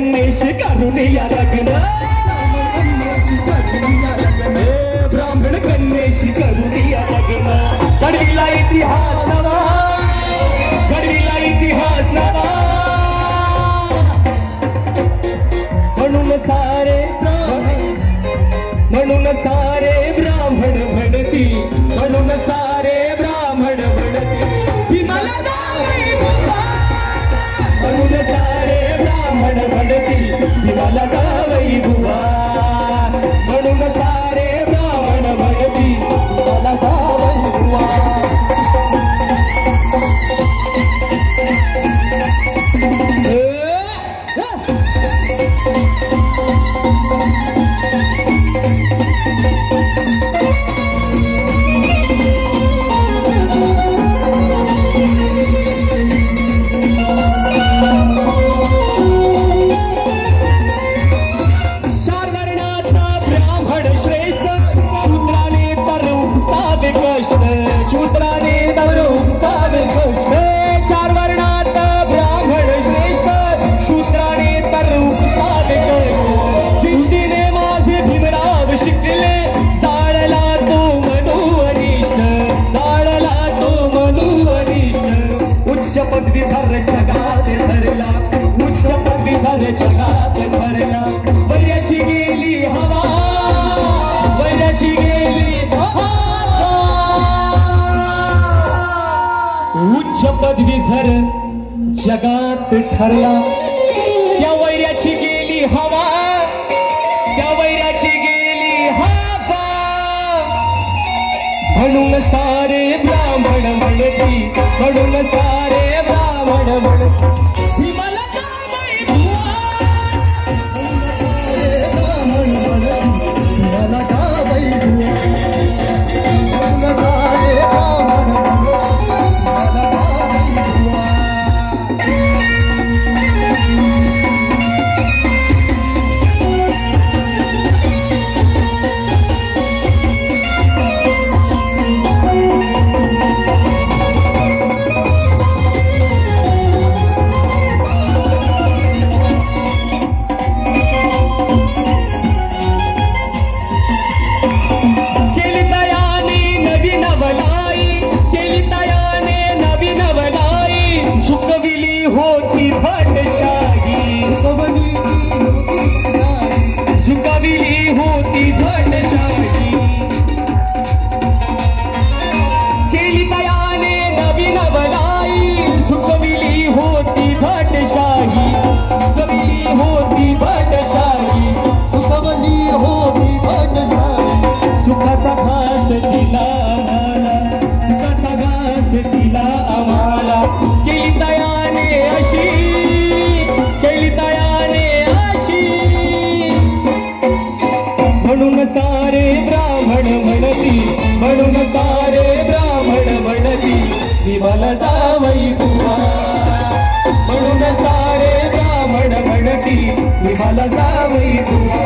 कन्येशी करून या लग्न ब्राह्मण कन्येशी करून या लग्न घडविला इतिहास नवा घडविला इतिहास नवा म्हणून सारे ब्राह्मण म्हणती म्हणून सारे ब्राह्मण म्हणती मला जावई बुवा म्हणून सारे ब्राह्मण म्हणती मला जावई बुवा म्हणून सारे ब्राह्मण म्हणती मला जावई बुवा शूद्राने दरुक सावे कष्ट चार वर्णात ब्राह्मण श्रेष्ठ शूद्राने दरुक सावे कष्ट जिंदीने माझे भीमराव शिकले जाळला तो मनोअरिष्ट जाळला तो मनोअरिष्ट उच्च पदवीधर जगात धरला उच्च पदवीधर जगात धरला वैराची गेली हवा वैराची गेली उच्च पदवीधर जगात ठरला त्या वैराची गेली हवा त्या वैराची गेली हवा म्हणून सारे ब्राह्मण म्हणती म्हणून सारे ब्राह्मण म्हणती मला जावई बुवा ब्राह्मण म्हणती मला जावई बुवा म्हणून सारे ब्राह्मण होती भटशाही झुकविली होती भटशाही केली तयाने नवीन बनाई झुकविली होती भटशाही झुकविली होती भटशाही झुकवली होती भटशाही सुखाचा घास दिला आम्हाला सुखाचा घास दिला आम्हाला केली तयाने केली तयाने अशी म्हणून सारे ब्राह्मण म्हणती म्हणून सारे ब्राह्मण म्हणती मी मला जावई बुवा म्हणून सारे ब्राह्मण म्हणती मी मला जावई बुवा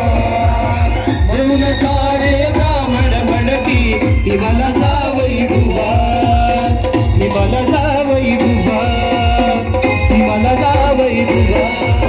म्हणून सारे ब्राह्मण म्हणती मी मला जावई बुवा मी मला जावई बुवा मला जावई बुवा